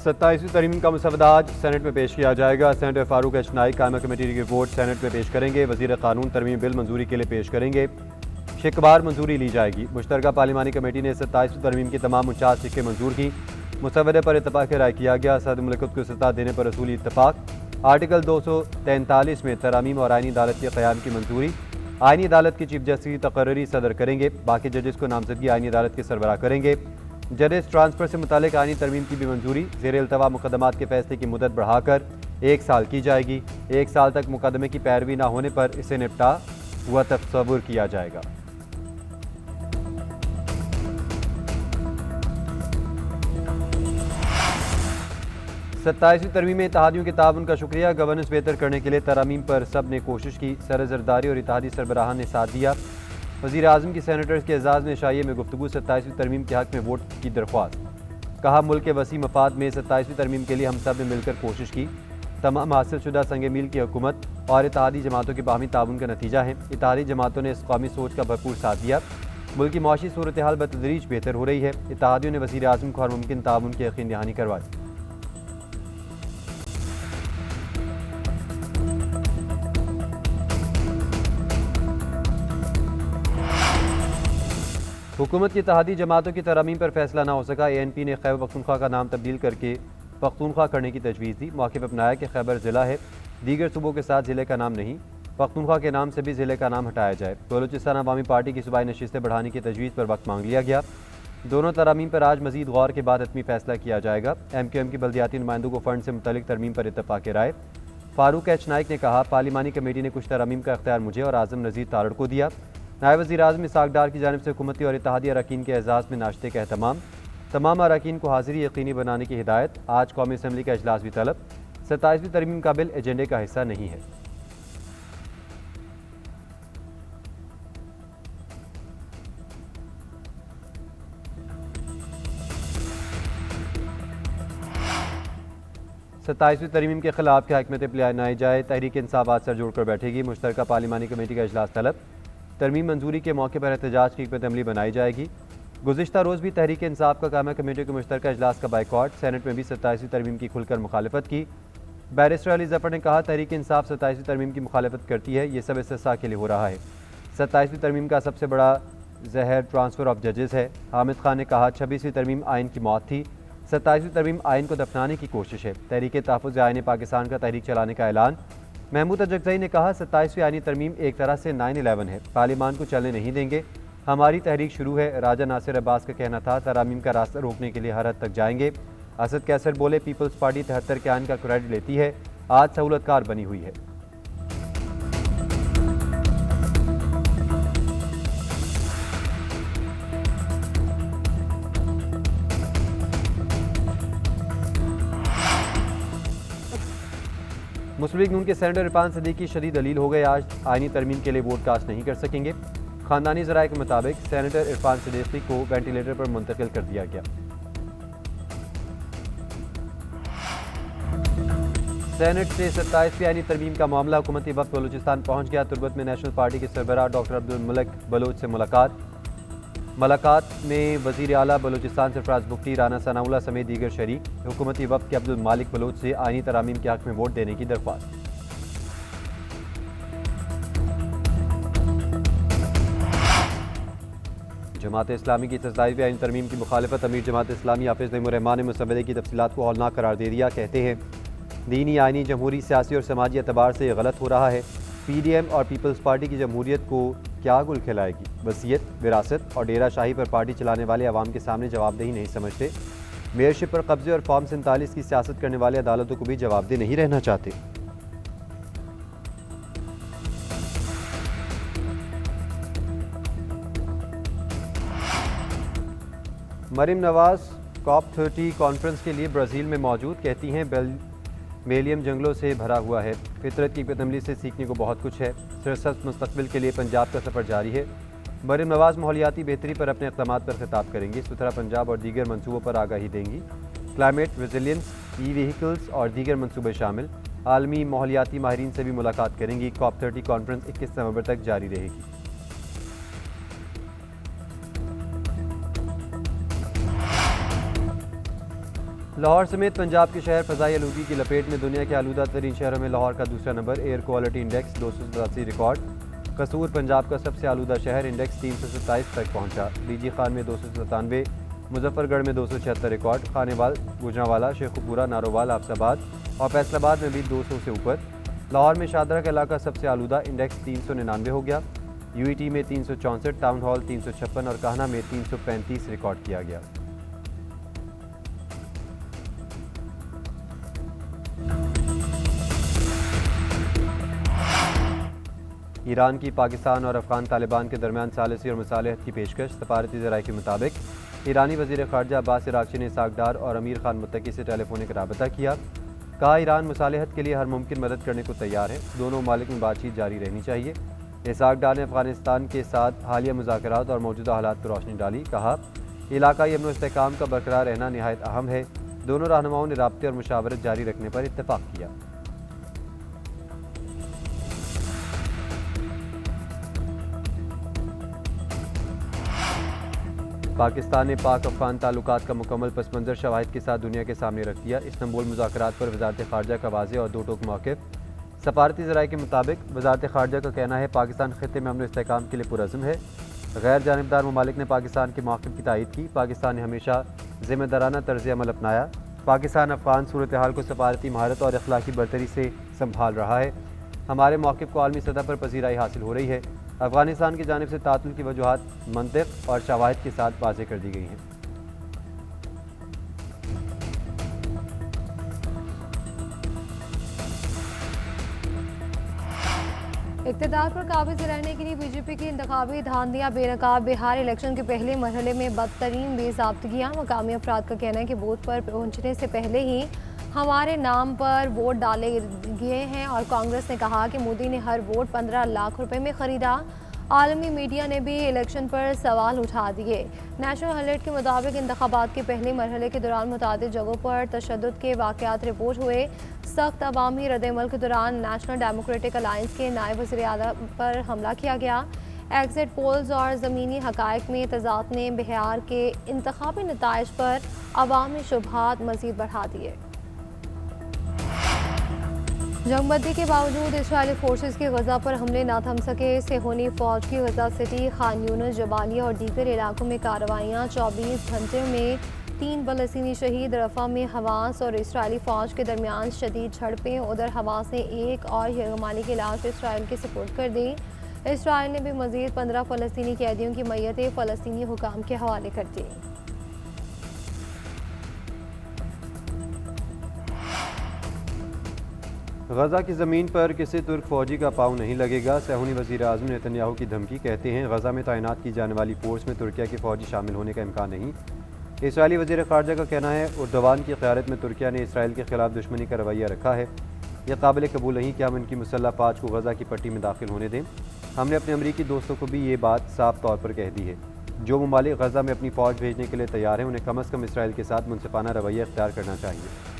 27वीं तरमीम का मसवदा आज सेनेट में पेश किया जाएगा। सेनेटर फारूक एच नाइक कायमा कमेटी की रिपोर्ट सेनेट में पेश करेंगे। वजीर कानून तरमीम बिल मंजूरी के लिए पेश करेंगे। शिकबार मंजूरी ली जाएगी। मुश्तरका पार्लिमानी कमेटी ने 27वीं तरमीम की तमाम 49 शिक्के मंजूर की। मुसवदे पर इत्तफाक राय किया गया। सदर मुमलिकत को सत्ता देने पर रसूली इत्तफाक। आर्टिकल 243 में तरामीम और आईनी अदालत के क़याम की मंजूरी। आईनी अदालत की चीफ जस्टिस की तकर्री सदर करेंगे। बाकी जजेस को नामजदगी आईनी अदालत के सरबराह करेंगे। जजेस ट्रांसफर से मुतालिक आईनी तरमीम की भी मंजूरी। ज़ेर इल्तवा मुकदमात के फैसले की मुदत बढ़ाकर 1 साल की जाएगी। 1 साल तक मुकदमे की पैरवी न होने पर इसे निपटा हुआ तस्वुर किया जाएगा। सत्ताईसवीं तरमीम में इत्तेहादियों के ताउन का शुक्रिया। गवर्नेंस बेहतर करने के लिए तरामीम पर सब ने कोशिश की। सर जरदारी और इत्तेहादी सरबराहान ने साथ दिया। वज़ीर आज़म की सेनेटर्स के एजाज़ में शाइये में गुफ्तगू। 27वीं तरमीम के हक़ में वोट की दरख्वास्त। कहा मुल्क के वसी मफाद में 27वीं तरमीम के लिए हम सब ने मिलकर कोशिश की। तमाम हासिल शुदा संग मील की हुकूमत और इत्तेहादी जमातों के बाहमी ताउन का नतीजा है। इत्तेहादी जमातों ने इस कौमी सोच का भरपूर साथ दिया। मुल्क की मुआशी सूरत हाल बतदरीज बेहतर हो रही है। इत्तेहादियों ने वज़ीर आज़म को हर मुमकिन ताउन की यकीन दहानी करवाई। हुकूमत की इत्तेहादी जमातों की तरामीम पर फैसला न हो सका। ANP ने खैबर पख्तूनख्वा का नाम तब्दील करके पख्तूनख्वा करने की तजवीज़ दी। मौके पर अपनाया कि खैबर ज़िला है, दीगर सूबों के साथ ज़िले का नाम नहीं। पख्तूनख्वा के नाम से भी ज़िले का नाम हटाया जाए। बलूचिस्तान अवामी पार्टी की सूबाई नशिस्तें बढ़ाने की तजवीज़ पर वक्त मांग लिया गया। दोनों तरामीम पर आज मजीद गौर के बाद हतमी फैसला किया जाएगा। MQM की बल्दियाती नुमाइंदों को फ़ंड से मुतल्लिक तरमीम पर इत्तफाक़ राय। फारूक एच नाइक ने कहा पार्लिमानी कमेटी ने कुछ तरामीम का इख्तियार मुझे और आज़म नज़ीर तारड़ को दिया। नायब वज़ीर आज़म इसाक डार की जानिब से हुकूमती और इत्तेहादी अरकान के एजाज़ में नाश्ते का एहतमाम। तमाम अरकान को हाज़िरी यकीनी बनाने की हिदायत। आज कौमी असम्बली का इजलास भी तलब। 27वीं तरमीम का बिल एजेंडे का हिस्सा नहीं है। सत्ताईसवीं तरमीम के खिलाफ क्या हिकमत अमली अपनाई जाए। तहरीक इंसाफ आज सर जोड़कर बैठेगी। मुश्तरका पार्लिमानी कमेटी का इजलास तलब। तरमीम मंजूरी के मौके पर एहतजाज की हिकमत अमली बनाई जाएगी। गुज़िश्ता रोज़ भी तहरीक इंसाफ का कायमा कमेटी के मुश्तरका इजलास का बाइकॉट। सेनेट में भी 27वीं तरमीम की खुलकर मुखालफत की। बैरिस्टर अली ज़फ़र ने कहा तहरीक इंसाफ 27वीं तरमीम की मुखालफत करती है। ये सब इस्तिस्सा के लिए हो रहा है। 27वीं तरमीम का सबसे बड़ा जहर ट्रांसफ़र ऑफ जजेस है। हामिद खान ने कहा 26वीं तरमीम आइन की मौत थी। 27वीं तरमीम आइन को दफनाने की कोशिश है। तहरीक तहफ़्फ़ुज़ आइन पाकिस्तान का तहरीक चलाने का ऐलान। महमूद अजगज़ई ने कहा 27वीं आइनी तरमीम एक तरह से 9/11 है। पार्लिमान को चलने नहीं देंगे। हमारी तहरीक शुरू है। राजा नासिर अब्बास का कहना था तरामीम का रास्ता रोकने के लिए हर हद तक जाएंगे। असद कैसर बोले पीपल्स पार्टी 73 के आइन का क्रेडिट लेती है। आज सहूलतकार बनी हुई है। मुस्लिम लीग नून के सेनेटर इरफान सदीकी शदीद दलील हो गए। आज आइनी तरमीम के लिए वोट कास्ट नहीं कर सकेंगे। खानदानी ज़राए के मुताबिक सेनेटर इरफान सदीकी को वेंटिलेटर पर मुंतकिल कर दिया गया। सेनेट से 27वीं आइनी तरमीम का मामला। हुकूमती वफ़द बलूचिस्तान पहुँच गया। तुर्बत में नेशनल पार्टी के सरबराह डॉक्टर अब्दुल मलिक बलोच से मुलाकात में वज़ीर आला बलूचिस्तान सरफराज बुख्ती, राना सनाउल्लाह समेत दीगर शरीक। हुकूमती वफ़द के अब्दुल मालिक बलोच से आइनी तरामीम के हक़ में वोट देने की दरख्वास्त। जमात इस्लामी की 27वीं आइनी तरमीम की मुखालफत। अमीर जमात इस्लामी हाफिज़ नईमुर-रहमान ने मुसवदे की तफसीलात को हौलनाक करार दे दिया। कहते हैं दीनी, आइनी, जमहूरी, सियासी और समाजी एतबार से गलत हो रहा है। PDM और पीपल्स पार्टी की जमहूरियत को क्या गुल खिलाएगी। वसीयत, विरासत और डेरा शाही पर पार्टी चलाने वाले अवाम के सामने जवाबदेही नहीं समझते। मेयरशिप पर कब्जे और फॉर्म 47 की सियासत करने वाले अदालतों को भी जवाबदेह नहीं रहना चाहते। मरीम नवाज COP30 कॉन्फ्रेंस के लिए ब्राज़ील में मौजूद। कहती हैं बेलियम जंगलों से भरा हुआ है। फितरत की हिकमत अमली से सीखने को बहुत कुछ है। सरसब्ज़ मुस्तक़बिल के लिए पंजाब का सफ़र जारी है। मरीम नवाज माहौलियाती बेहतरी पर अपने इक़दामात पर खिताब करेंगी। सुथरा पंजाब और दीगर मनसूबों पर आगाही देंगी। क्लाइमेट रेजिलियंस, ई-व्हीकल्स और दीगर मनसूबे शामिल। आलमी माहौलियाती माहिरीन से भी मुलाकात करेंगी। COP30 कॉन्फ्रेंस 21 नवंबर तक जारी रहेगी। लाहौर समेत पंजाब के शहर फ़ज़ाई आलूगी की लपेट में। दुनिया के आलूदा तरीन शहरों में लाहौर का दूसरा number. Air quality index 287 record. कसूर पंजाब का सबसे आलूदा शहर, इंडेक्स 327 तक पहुँचा। डीजी खान में 297, मुजफ्फरगढ़ में 276 रिकॉर्ड। खानेवाल, गुजरांवाला, शेखुपुरा, नारोवाल, आफसाबाद और फैसलाबाद में भी 200 से ऊपर। लाहौर में शादरा का इलाका सबसे आलूदा, इंडेक्स 399 हो गया। यूईटी में 364, टाउन हॉल 356 और काहना में 335 रिकॉर्ड किया गया। ईरान की पाकिस्तान और अफगान तालिबान के दरमियान सालिसी और मुसालहत की पेशकश। सफारती ज़राए के मुताबिक ईरानी वज़ीर ख़ारजा अब्बास इराक़ची ने इसहाक़ डार और अमीर खान मुत्तकी से टेलीफोनिक रबता किया। कहा, ईरान मुसालहत के लिए हर मुमकिन मदद करने को तैयार है। दोनों ममालिक में बातचीत जारी रहनी चाहिए। इसहाक़ डार ने अफगानिस्तान के साथ हालिया मुज़ाकरात और मौजूदा हालात पर रोशनी डाली। कहा, इलाकाई अमन व इस्तेहकाम का बरकरार रहना नहायत अहम है। दोनों रहनुमाओं ने राब्ते और मुशावरत जारी रखने पर इत्तफ़ाक़ किया। पाकिस्तान ने पाक अफगान ताल्लुकात का मुकम्मल पस मंज़र शवाहिद के साथ दुनिया के सामने रख दिया। इस्तांबुल मुज़ाकरात पर वज़ारत ख़ारजा का वाज़ेह और दो टोक मौक़िफ़। सफारती ज़राए के मुताबिक वज़ारत ख़ारजा का कहना है, पाकिस्तान ख़ित्ते में अमन व इस्तेहकाम के लिए पुरअज़्म है। गैर जानिबदार ममालिक ने पाकिस्तान के मौक़िफ़ की तायीद की। पाकिस्तान ने हमेशा ज़िम्मेदाराना तर्ज़ अमल अपनाया। पाकिस्तान अफ़गान सूरत हाल को सफारती महारत और अखलाकी बरतरी से संभाल रहा है। हमारे मौक़िफ़ को आलमी सतह पर पज़ीराई हासिल हो रही है। अफ़गानिस्तान की जानिब से तातुल की वजूहात मंतिक़ और शवाहिद के साथ वाज़ेह कर दी गई हैं। इक़्तिदार पर काबिज़ रहने के लिए बीजेपी की इंतखाबी धांधियाँ बेनकाब। बिहार इलेक्शन के पहले मरहले में बदतरीन बेज़ाब्तगियाँ। मकामी अफराद का कहना है कि बूथ पर पहुँचने से पहले ही हमारे नाम पर वोट डाले गए हैं और कांग्रेस ने कहा कि मोदी ने हर वोट 15 लाख रुपए में ख़रीदा। आलमी मीडिया ने भी इलेक्शन पर सवाल उठा दिए। नेशनल हेराल्ड के मुताबिक इंतखाबात के पहले मरहले के दौरान मुतादिद जगहों पर तशद्दुद के वाक़यात रिपोर्ट हुए। सख्त अवामी रद्द-ए-अमल के दौरान नेशनल डेमोक्रेटिक अलायंस के नायब वज़ीर आला पर हमला किया गया। एग्जिट पोल्स और ज़मीनी हक़ाइक़ में तज़ाद ने बिहार के इंतखाबी नताइज पर अवामी शुबहात मज़ीद बढ़ा दिए। जंगबंदी के बावजूद इसराइली फोर्सेस के गजा पर हमले न थम सके। सेहोनी फौज की गजा सिटी, खान यूनिस, जबालिया और दीगर इलाकों में कार्रवाइयाँ। 24 घंटे में 3 फ़लस्तीनी शहीद। रफ़ा में हमास और इसराइली फ़ौज के दरमियान शदीद झड़पें। उधर हमास ने एक और यरगमानी की लाश इसराइल के सुपुर्द कर दी। इसराइल ने भी मज़ीद 15 फ़लस्तीनी कैदियों की मैयतें फ़लस्तीनी हुकाम के हवाले कर दी। गजा की ज़मीन पर किसी तुर्क फ़ौजी का पाँव नहीं लगेगा। सेहूनी वज़ीर आज़म नेतन्याहू की धमकी। कहते हैं, गजा में तैनात की जाने वाली फ़ोर्स में तुर्किया के फ़ौजी शामिल होने का इम्कान नहीं। इसराइली वज़ीर ख़ारजा का कहना है, उर्दवान की क़यादत में तुर्किया ने इसराइल के ख़िलाफ़ दुश्मनी का रवैया रखा है। यह काबिल कबूल नहीं कि हम इनकी मुसल्लह फ़ौज को गजा की पट्टी में दाखिल होने दें। हमने अपने अमरीकी दोस्तों को भी ये बात साफ तौर पर कह दी है। जो ममालिक गजा में अपनी फ़ौज भेजने के लिए तैयार हैं, उन्हें कम अज़ कम इसराइल के साथ मुनसिफ़ाना रवैया इख्तियार करना चाहिए।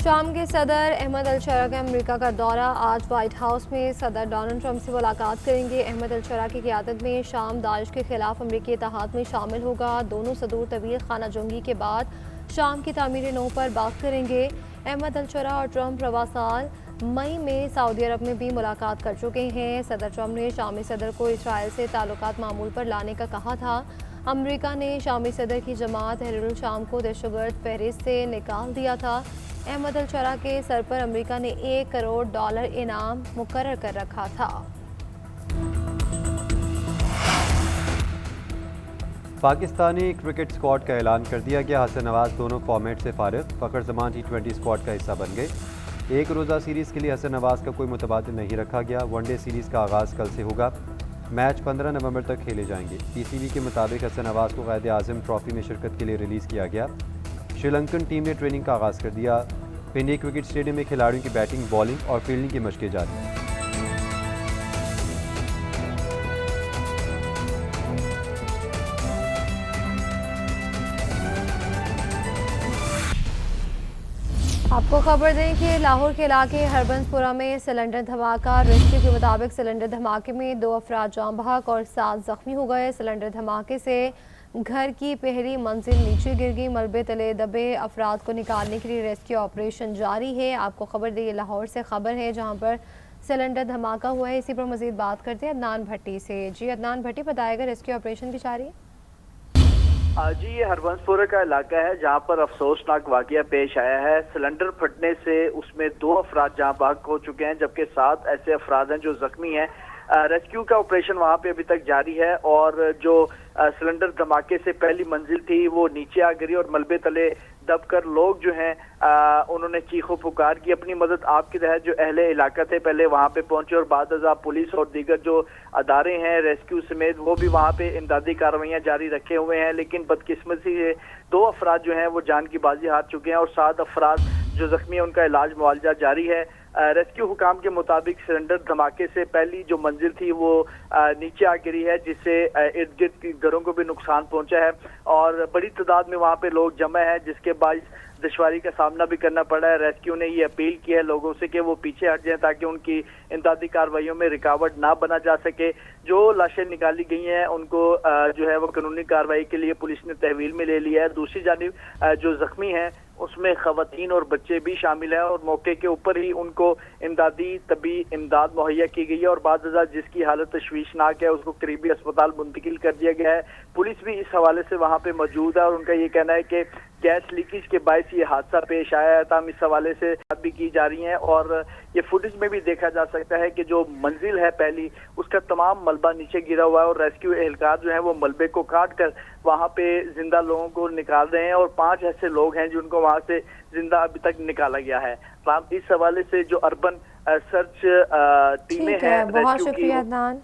शाम के सदर अहमद अल-शरा का अमेरिका का दौरा। आज वाइट हाउस में सदर डोनाल्ड ट्रंप से मुलाकात करेंगे। अहमद अल-शरा की क़यादत में शाम दाइश के खिलाफ अमरीकी इत्तेहाद में शामिल होगा। दोनों सदूर तवील खाना जंगी के बाद शाम की तामीर नौ पर बात करेंगे। अहमद अल-शरा और ट्रंप रवा साल मई में सऊदी अरब में भी मुलाकात कर चुके हैं। सदर ट्रंप ने शामी सदर को इसराइल से ताल्लुकात मामूल पर लाने का कहा था। अमरीका ने शामी सदर की जमात तहरीरुल शाम को दहशतगर्द फहरिस्त से निकाल दिया था। अहमद अल-शरा के सर पर अमेरिका ने $1 करोड़ इनाम मुकर्रर कर रखा था। पाकिस्तानी क्रिकेट स्क्वाड का ऐलान कर दिया गया। हसन नवाज दोनों फॉर्मेट से फारिग। फ़खर ज़मान T20 स्क्वाड का हिस्सा बन गए। एक रोज़ा सीरीज़ के लिए हसन नवाज का कोई मुतबादिल नहीं रखा गया। वनडे सीरीज़ का आगाज़ कल से होगा। मैच 15 नवंबर तक खेले जाएंगे। PCB के मुताबिक हसन नवाज को क़ायद आज़म ट्रॉफी में शिरकत के लिए रिलीज़ किया गया। श्रीलंकन टीम ने ट्रेनिंग का आगाज़ कर दिया। पिंडी क्रिकेट स्टेडियम में खिलाड़ियों की बैटिंग, बॉलिंग और फील्डिंग की मशक़ें जारी। आपको खबर दें कि लाहौर के इलाके हरबंसपुरा में सिलेंडर धमाका। रेस्क्यू के मुताबिक सिलेंडर धमाके में 2 अफराद जान बहक और 7 जख्मी हो गए। सिलेंडर धमाके से घर की पहली मंजिल नीचे गिर गई। मलबे तले दबे अफराद को निकालने के लिए रेस्क्यू ऑपरेशन जारी है। आपको खबर दें, लाहौर से खबर है जहाँ पर सिलेंडर धमाका हुआ है। इसी पर मजीद बात करते हैं अदनान भट्टी से। जी अदनान भट्टी, बताएगा रेस्क्यू ऑपरेशन की जारी है? जी, ये हरबंसपुरा का इलाका है जहां पर अफसोसनाक वाकया पेश आया है। सिलेंडर फटने से उसमें 2 अफराद जहां बाग हो चुके हैं, जबकि 7 ऐसे अफराद हैं जो जख्मी हैं। रेस्क्यू का ऑपरेशन वहां पे अभी तक जारी है और जो सिलेंडर धमाके से पहली मंजिल थी वो नीचे आ गिरी और मलबे तले दबकर लोग जो हैं उन्होंने चीखो पुकार की अपनी मदद आपके तहत जो अहले इलाका थे पहले वहां पे पहुंचे और बाद पुलिस और दीगर जो अदारे हैं रेस्क्यू समेत वो भी वहां पे इमदादी कार्रवाइयां जारी रखे हुए हैं। लेकिन बदकिस्मती से 2 अफराद जो हैं वो जान की बाजी हार चुके हैं और 7 अफराद जो जख्मी है उनका इलाज मुआवजा जारी है। रेस्क्यू हुकाम के मुताबिक सिलेंडर धमाके से पहली जो मंजिल थी वो नीचे आ गिरी है, जिससे इर्द गिर्द की घरों को भी नुकसान पहुंचा है और बड़ी तादाद में वहां पे लोग जमा है, जिसके बाद दुश्वारी का सामना भी करना पड़ा है। रेस्क्यू ने ये अपील की है लोगों से कि वो पीछे हट जाएं ताकि उनकी इमदादी कार्रवाइयों में रुकावट ना बना जा सके। जो लाशें निकाली गई हैं उनको जो है वो कानूनी कार्रवाई के लिए पुलिस ने तहवील में ले लिया है। दूसरी जानिब जो जख्मी हैं उसमें खवातीन और बच्चे भी शामिल हैं और मौके के ऊपर ही उनको इमदादी तबी इमदाद मुहैया की गई है और बाद जिसकी हालत तशवीशनाक है उसको करीबी अस्पताल मुंतकिल कर दिया गया है। पुलिस भी इस हवाले से वहां पे मौजूद है और उनका ये कहना है कि गैस लीकेज के बायस ये हादसा पेश आया है। तमाम इस हवाले से बात भी की जा रही है और ये फुटेज में भी देखा जा सकता है कि जो मंजिल है पहली उसका तमाम मलबा नीचे गिरा हुआ है और रेस्क्यू एहलकार जो है वो मलबे को काट कर वहां पे जिंदा लोगों को निकाल रहे हैं और 5 ऐसे लोग हैं जिनको वहां से जिंदा अभी तक निकाला गया है। इस हवाले से जो अर्बन सर्च टीमें हैं बहुत शुक्रिया अदनान।